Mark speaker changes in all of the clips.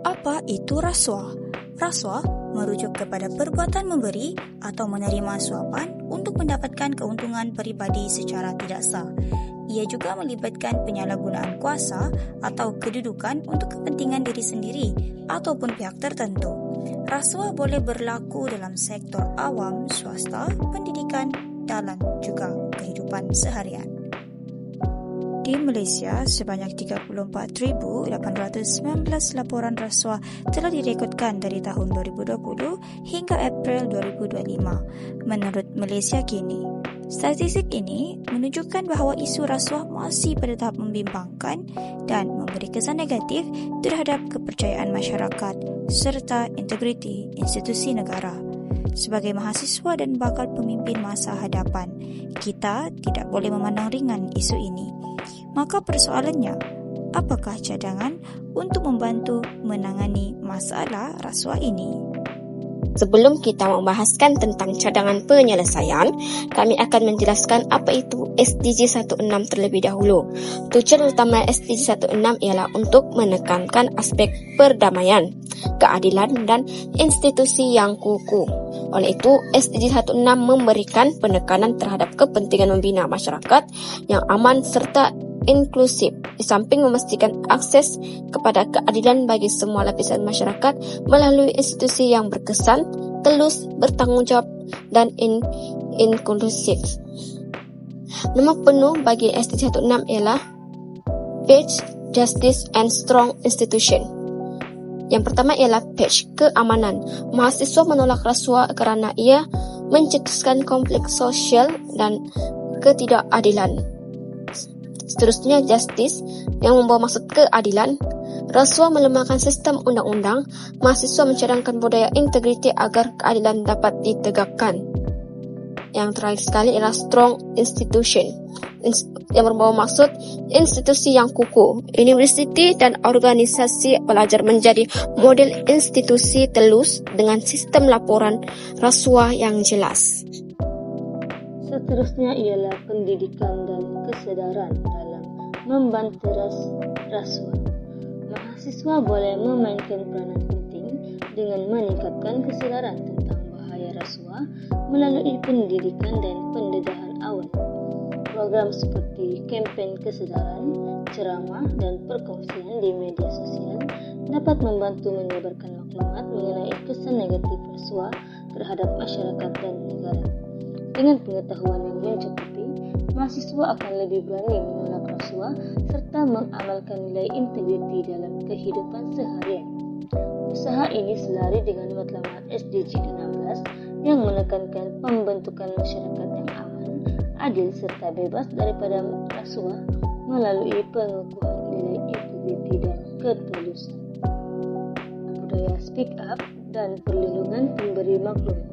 Speaker 1: Apa itu rasuah? Rasuah merujuk kepada perbuatan memberi atau menerima suapan untuk mendapatkan keuntungan peribadi secara tidak sah. Ia juga melibatkan penyalahgunaan kuasa atau kedudukan untuk kepentingan diri sendiri ataupun pihak tertentu. Rasuah boleh berlaku dalam sektor awam, swasta, pendidikan, dan juga kehidupan seharian. Di Malaysia, sebanyak 34,819 laporan rasuah telah direkodkan dari tahun 2020 hingga April 2025. Menurut Malaysia Kini, statistik ini menunjukkan bahawa isu rasuah masih pada tahap membimbangkan dan memberi kesan negatif terhadap kepercayaan masyarakat serta integriti institusi negara. Sebagai mahasiswa dan bakal pemimpin masa hadapan, kita tidak boleh memandang ringan isu ini. Maka persoalannya, apakah cadangan untuk membantu menangani masalah rasuah ini?
Speaker 2: Sebelum kita membahaskan tentang cadangan penyelesaian, kami akan menjelaskan apa itu SDG 16 terlebih dahulu. Tujuan utama SDG 16 ialah untuk menekankan aspek perdamaian, keadilan, dan institusi yang kukuh. Oleh itu, SDG 16 memberikan penekanan terhadap kepentingan membina masyarakat yang aman serta inklusif, di samping memastikan akses kepada keadilan bagi semua lapisan masyarakat melalui institusi yang berkesan, telus, bertanggung jawab, dan inklusif. Nama penuh bagi SDG 16 ialah Peace, Justice and Strong Institution. Yang pertama ialah peace, keamanan. Mahasiswa menolak rasuah kerana ia mencetuskan konflik sosial dan ketidakadilan. Seterusnya, justice yang membawa maksud keadilan. Rasuah melemahkan sistem undang-undang. Mahasiswa mencadangkan budaya integriti agar keadilan dapat ditegakkan. Yang terakhir sekali ialah strong institution, yang membawa maksud institusi yang kukuh. Universiti dan organisasi pelajar menjadi model institusi telus dengan sistem laporan rasuah yang jelas.
Speaker 3: Seterusnya ialah pendidikan dan kesedaran dalam membanteras rasuah. Mahasiswa boleh memainkan peranan penting dengan meningkatkan kesedaran tentang bahaya rasuah melalui pendidikan dan pendedahan awal. Program seperti kempen kesedaran, ceramah, dan perkongsian di media sosial dapat membantu menyebarkan maklumat mengenai kesan negatif rasuah terhadap masyarakat dan negara. Dengan pengetahuan yang mencukupi, mahasiswa akan lebih berani menolak rasuah serta mengamalkan nilai integriti dalam kehidupan seharian. Usaha ini selari dengan matlamat SDG 16 yang menekankan pembentukan masyarakat yang aman, adil serta bebas daripada rasuah melalui pengukuhan nilai integriti dan ketulusan. Budaya speak up dan perlindungan pemberi maklumat.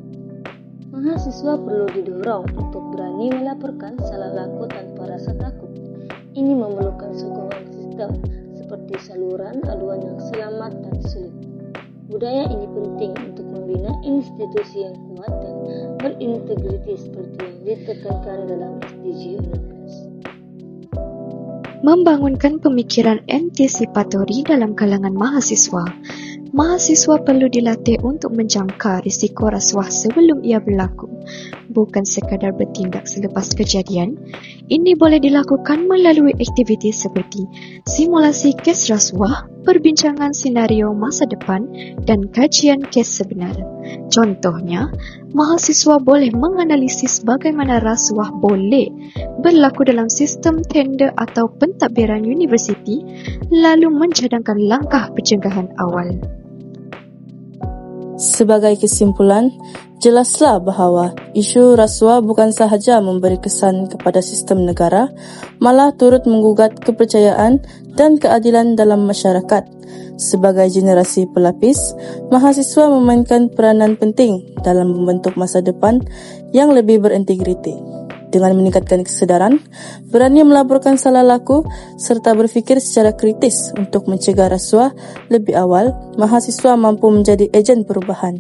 Speaker 3: Mahasiswa perlu didorong untuk berani melaporkan salah laku tanpa rasa takut. Ini memerlukan sokongan sistem seperti saluran aduan yang selamat dan sulit. Budaya ini penting untuk membina institusi yang kuat dan berintegriti seperti yang ditekankan dalam SDG 16.
Speaker 4: Membangunkan pemikiran antisipatori dalam kalangan mahasiswa. Mahasiswa perlu dilatih untuk menjangka risiko rasuah sebelum ia berlaku, bukan sekadar bertindak selepas kejadian. Ini boleh dilakukan melalui aktiviti seperti simulasi kes rasuah, perbincangan senario masa depan, dan kajian kes sebenar. Contohnya, mahasiswa boleh menganalisis bagaimana rasuah boleh berlaku dalam sistem tender atau pentadbiran universiti, lalu mencadangkan langkah pencegahan awal.
Speaker 5: Sebagai kesimpulan, jelaslah bahawa isu rasuah bukan sahaja memberi kesan kepada sistem negara, malah turut menggugat kepercayaan dan keadilan dalam masyarakat. Sebagai generasi pelapis, mahasiswa memainkan peranan penting dalam membentuk masa depan yang lebih berintegriti. Dengan meningkatkan kesedaran, berani melaporkan salah laku serta berfikir secara kritis untuk mencegah rasuah lebih awal, mahasiswa mampu menjadi ejen perubahan.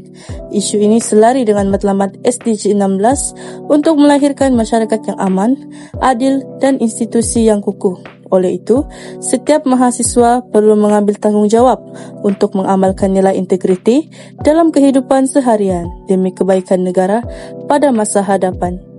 Speaker 5: Isu ini selari dengan matlamat SDG 16 untuk melahirkan masyarakat yang aman, adil dan institusi yang kukuh. Oleh itu, setiap mahasiswa perlu mengambil tanggungjawab untuk mengamalkan nilai integriti dalam kehidupan seharian demi kebaikan negara pada masa hadapan.